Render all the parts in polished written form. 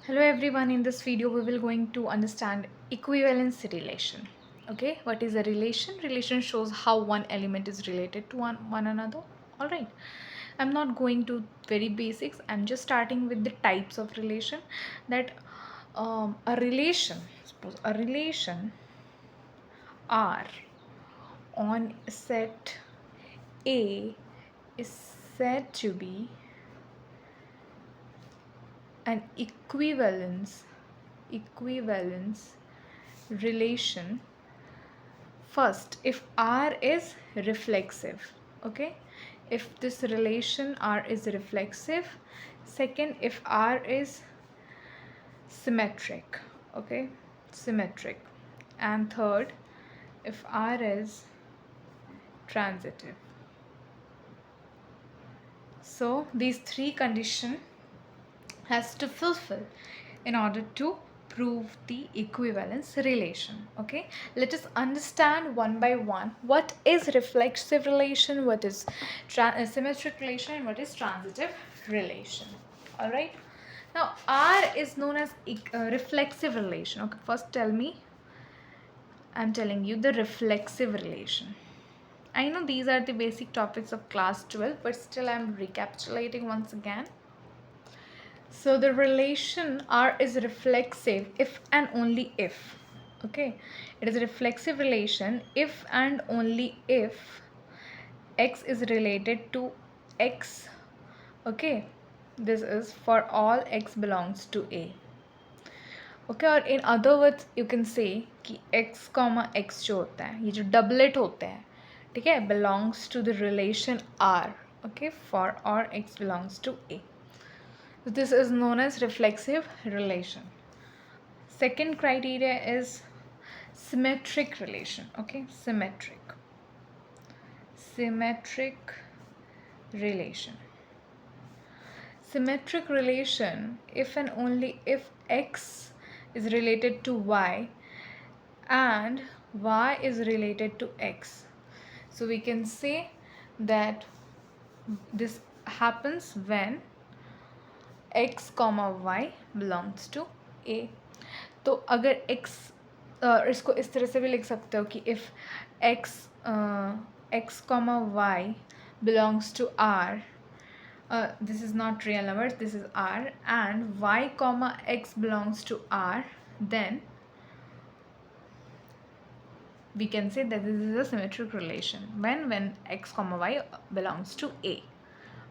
Hello everyone, in this video we will going to understand equivalence relation. Okay, what is a relation? Relation shows how one element is related to one another. Alright, I'm not going to very basics, I'm just starting with the types of relation. That a relation, suppose a relation R on set A is said to be an equivalence relation. First, if R is reflexive, okay, if this relation R is reflexive. Second, if R is symmetric, okay, symmetric. And third, if R is transitive. So these three conditions has to fulfill in order to prove the equivalence relation. Okay, let us understand one by one what is reflexive relation, what is symmetric relation, and what is transitive relation. All right, now R is known as reflexive relation. Okay, first tell me, I'm telling you the reflexive relation. I know these are the basic topics of class 12, but still I'm recapitulating once again. So the relation R is reflexive if and only if. Okay, it is a reflexive relation if and only if X is related to X. Okay, this is for all X belongs to A. Okay, और in other words you can say कि X comma X जो होता है, ये जो doublet होते हैं, ठीक है, belongs to the relation R. Okay, for all X belongs to A. This is known as reflexive relation. Second criteria is symmetric relation. Okay, symmetric relation. Symmetric relation if and only if X is related to Y and Y is related to X. So we can say that this happens when X comma Y belongs to A. तो अगर X इसको इस तरह से भी लिख सकते हो कि if X comma Y belongs to R, this is not real numbers, this is R, and Y comma X belongs to R, then we can say that this is a symmetric relation when X comma Y belongs to A.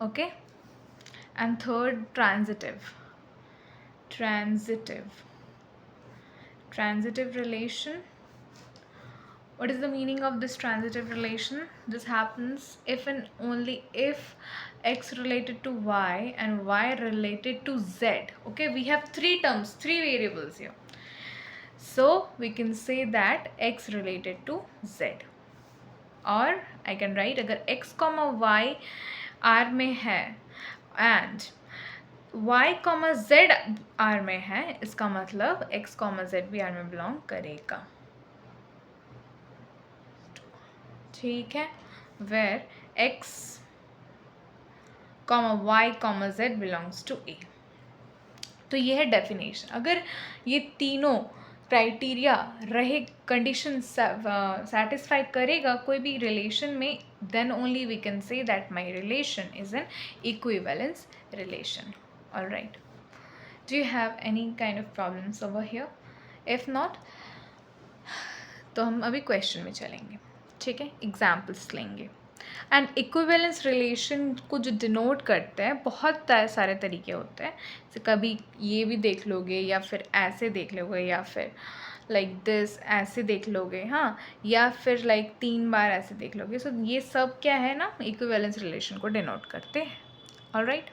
Okay, and third, transitive relation. What is the meaning of this transitive relation? This happens if and only if X related to Y and Y related to Z. Okay, we have three terms, three variables here. So we can say that X related to Z. Or I can write अगर X comma Y R में है and Y comma Z R में है, इसका मतलब X comma Z भी R में belong करेगा. ठीक है, where X comma Y comma Z belongs to A. तो ये है डेफिनेशन. अगर ये तीनों क्राइटेरिया रहे, कंडीशन सेटिस्फाई करेगा कोई भी रिलेशन में, then only we can say that my relation is an equivalence relation. Alright, do you have any kind of problems over here? If not तो हम अभी क्वेश्चन में चलेंगे. ठीक है, एग्जाम्पल्स लेंगे. एंड इक्विवेलेंस रिलेशन को जो डिनोट करते हैं बहुत सारे तरीके होते हैं. जैसे कभी ये भी देख लोगे, या फिर ऐसे देख लोगे, या फिर लाइक दिस ऐसे देख लोगे, हाँ, या फिर लाइक 3 बार ऐसे देख लोगे. सो ये सब क्या है ना, इक्विवेलेंस रिलेशन को डिनोट करते हैं. Alright,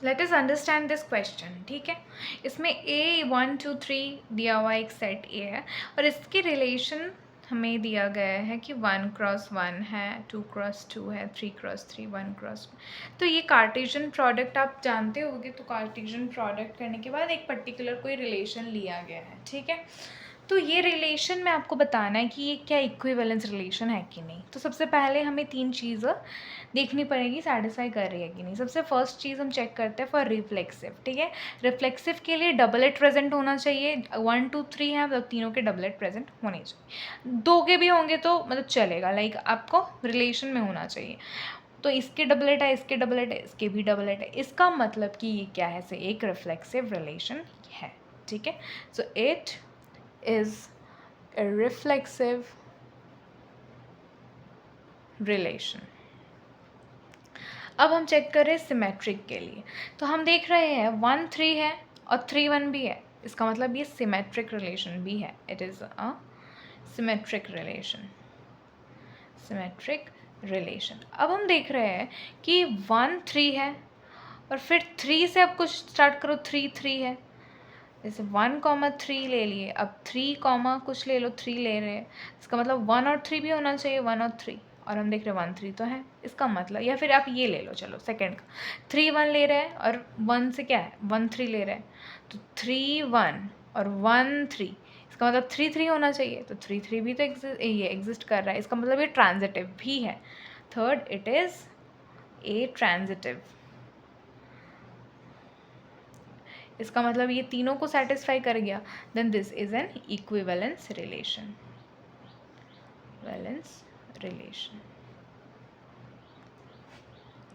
let us understand this question. ठीक है, इसमें A 1 2 3 दिया हुआ एक सेट A है और इसके रिलेशन हमें दिया गया है कि 1 क्रॉस 1 है, 2 क्रॉस 2 है, 3 क्रॉस 3, 1 क्रॉस 1. तो ये कार्टेशियन प्रोडक्ट आप जानते होगे. तो कार्टेशियन प्रोडक्ट करने के बाद एक पर्टिकुलर कोई रिलेशन लिया गया है. ठीक है, तो ये रिलेशन में आपको बताना है कि ये क्या इक्विवेलेंस रिलेशन है कि नहीं। तो सबसे पहले हमें 3 चीज़ देखनी पड़ेगी सेटिस्फाई कर रही है कि नहीं। सबसे फर्स्ट चीज़ हम चेक करते हैं फॉर रिफ्लेक्सिव, ठीक है। रिफ्लेक्सिव के लिए डबलेट प्रेजेंट होना चाहिए, 1 2 3 है मतलब तीनों के डबलेट प्रेजेंट होने चाहिए। 2 के भी होंगे तो मतलब चलेगा, लाइक आपको रिलेशन में होना चाहिए। तो इसके डबलेट है, इसके डबलेट है, इसके भी डबलेट है, इसका मतलब कि ये क्या है, से एक रिफ्लेक्सिव रिलेशन है, ठीक है। So it is a reflexive relation। अब हम चेक करें सिमेट्रिक के लिए। तो हम देख रहे हैं 1 3 है और 3 1 भी है, इसका मतलब ये सिमेट्रिक रिलेशन भी है। It is a symmetric relation, symmetric relation. अब हम देख रहे हैं कि 1 3 है और फिर 3 से अब कुछ स्टार्ट करो, 3 3 है, जैसे 1 3 ले लिए, अब 3 कुछ ले लो, 3 ले रहे हैं, इसका मतलब 1 और 3 भी होना चाहिए, 1 और 3, और हम देख रहे हैं 1 3 तो है, इसका मतलब, या फिर आप ये ले लो, चलो सेकंड का 3 1 ले रहे हैं और 1 से क्या है 1 3 ले रहे हैं, तो 3 1 और 1 3, इसका मतलब 3 3 होना चाहिए, तो 3 3 भी तो ये एग्जिस्ट कर रहा है, इसका मतलब ये ट्रांजिटिव भी है। Third, it is a transitive, इसका मतलब ये तीनों को सेटिस्फाई कर गया, then this is an equivalence relation, valence relation.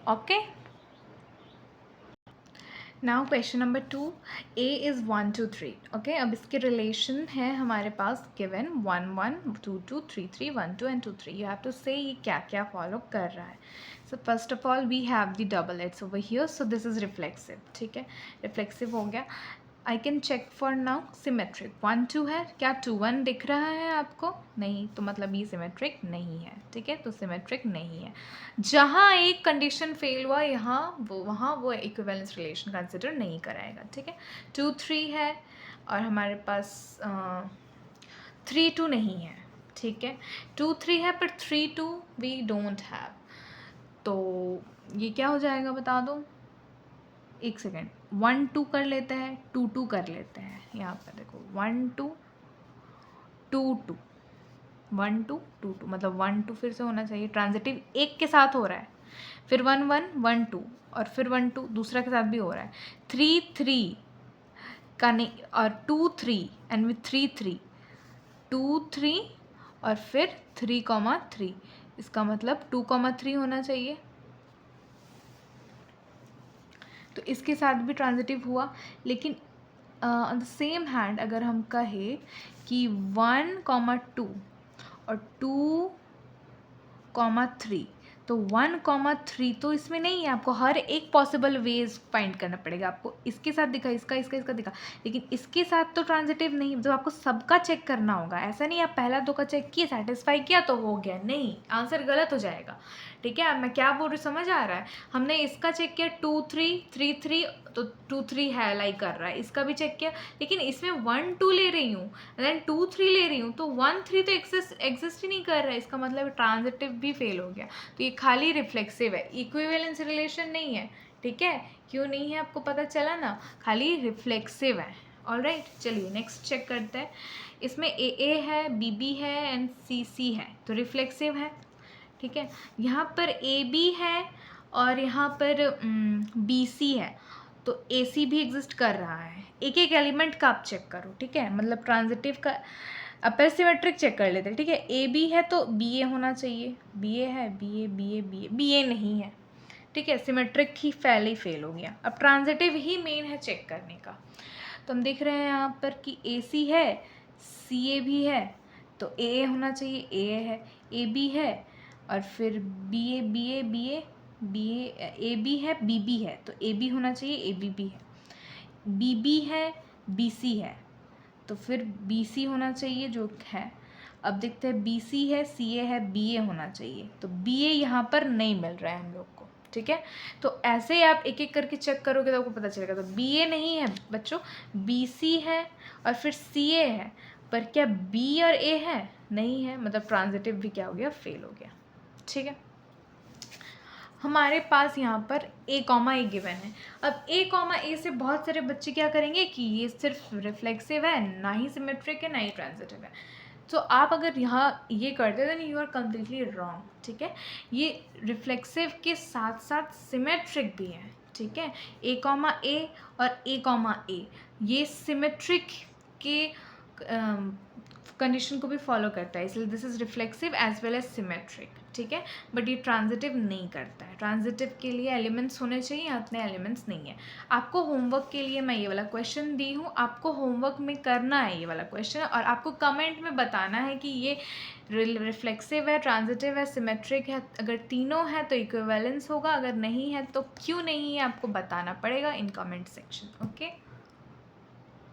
Okay, now question number 2, A is 1 2 3। Okay, अब इसके रिलेशन है हमारे पास given 1 1 2 2 3 3 1 2 and 2 3। You have to say ये क्या क्या फॉलो कर रहा है। So first of all we have the double eights over here, so this is reflexive, ठीक है, रिफ्लेक्सिव हो गया। I can check for now symmetric, 1 2 है, क्या 2 1 दिख रहा है आपको, नहीं, तो मतलब ये सिमेट्रिक नहीं है, ठीक है, तो सिमेट्रिक नहीं है। जहाँ एक कंडीशन फेल हुआ यहाँ वहाँ वो इक्विवेलेंस रिलेशन कंसिडर नहीं कराएगा, ठीक है। 2 3 है और हमारे पास 3 2 नहीं है, ठीक है। 2 3 है पर 3 2 वी डोंट हैव, तो ये क्या हो जाएगा बता दो, एक सेकेंड, 1 2 कर लेते हैं, 2 2 कर लेते हैं, यहाँ पर देखो 1 2 2 2 1 2 2 2, मतलब 1 2 फिर से होना चाहिए, ट्रांजिटिव एक के साथ हो रहा है, फिर 1 1 1 2 और फिर 1 2 दूसरा के साथ भी हो रहा है, 3 3 का नहीं, और 2 3 एंड विथ 3 3 2 3 और फिर 3 3, इसका मतलब 2 3 होना चाहिए, तो इसके साथ भी ट्रांजिटिव हुआ। लेकिन ऑन द सेम हैंड अगर हम कहें कि 1 2 और 2 3, तो 1 3 तो इसमें नहीं है, आपको हर एक पॉसिबल वेज फाइंड करना पड़ेगा। आपको इसके साथ दिखा, इसका दिखा, लेकिन इसके साथ तो ट्रांजिटिव नहीं, तो आपको सबका चेक करना होगा। ऐसा नहीं आप पहला 2 का चेक किए, सेटिस्फाई किया तो हो गया, नहीं, आंसर गलत हो जाएगा, ठीक है। अब मैं क्या बोल रही हूँ समझ आ रहा है, हमने इसका चेक किया 2 3 3 3, तो 2 3 है लाइक कर रहा है, इसका भी चेक किया, लेकिन इसमें 1 2 ले रही हूँ, देन 2 3 ले रही हूँ, तो 1 3 तो एग्जिस्ट ही नहीं कर रहा है, इसका मतलब ट्रांजिटिव भी फेल हो गया, तो ये खाली रिफ्लेक्सिव है, इक्विवेलेंस रिलेशन नहीं है, ठीक है। क्यों नहीं है आपको पता चला ना, खाली रिफ्लेक्सिव है। ऑलराइट, चलिए नेक्स्ट चेक करते हैं। इसमें ए है, बी है एंड सी है, तो रिफ्लेक्सिव है, ठीक है। यहाँ पर ए बी है और यहाँ पर बी सी है, तो ए सी भी एग्जिस्ट कर रहा है। एक एक एलिमेंट का आप चेक करो, ठीक है, मतलब ट्रांजिटिव का अपर सिमेट्रिक चेक कर लेते हैं, ठीक है। ए बी है तो बी ए होना चाहिए, बी ए है, B A B A B A B A नहीं है, ठीक है, सिमेट्रिक ही पहले ही फेल हो गया। अब ट्रांजिटिव ही मेन है चेक करने का, तो हम देख रहे हैं यहाँ पर कि ए सी है, सी ए भी है, तो ए होना चाहिए, ए है, ए बी है, और फिर B A B A B A B A B है, बी बी है, तो ए बी होना चाहिए, ए बी भी है, बी बी है, बी सी है, तो फिर बी सी होना चाहिए जो है। अब देखते हैं बी सी है, सी ए है, बी ए होना चाहिए, तो बी ए यहाँ पर नहीं मिल रहा है हम लोग को, ठीक है। तो ऐसे ही आप एक एक करके चेक करोगे तो आपको पता चलेगा। तो बी ए नहीं है बच्चों, बी सी है और फिर सी ए है, पर क्या बी और ए है, नहीं है, मतलब ट्रांजिटिव भी क्या हो गया, फेल हो गया, ठीक है। हमारे पास यहाँ पर a कॉमा ए गिवन है। अब a कॉमा ए से बहुत सारे बच्चे क्या करेंगे कि ये सिर्फ रिफ्लेक्सिव है, ना ही सिमेट्रिक है, ना ही ट्रांजिटिव है। तो आप अगर यहाँ ये करते then you are completely wrong, ठीक है। ये रिफ्लेक्सिव के साथ साथ सिमेट्रिक भी है, ठीक है। a कॉमा ए और a कॉमा ए ये सिमेट्रिक के कंडीशन को भी फॉलो करता है, इसलिए this is reflexive as well as symmetric, ठीक है। बट ये ट्रांजिटिव नहीं करता है। ट्रांजिटिव के लिए एलिमेंट्स होने चाहिए, यहाँ इतने एलिमेंट्स नहीं है। आपको होमवर्क के लिए मैं ये वाला क्वेश्चन दी हूँ, आपको होमवर्क में करना है ये वाला क्वेश्चन, और आपको कमेंट में बताना है कि ये रिफ्लेक्सिव है, ट्रांजिटिव है, सिमेट्रिक है। अगर तीनों है तो इक्विवेलेंस होगा, अगर नहीं है तो क्यों नहीं है आपको बताना पड़ेगा इन कमेंट सेक्शन, ओके।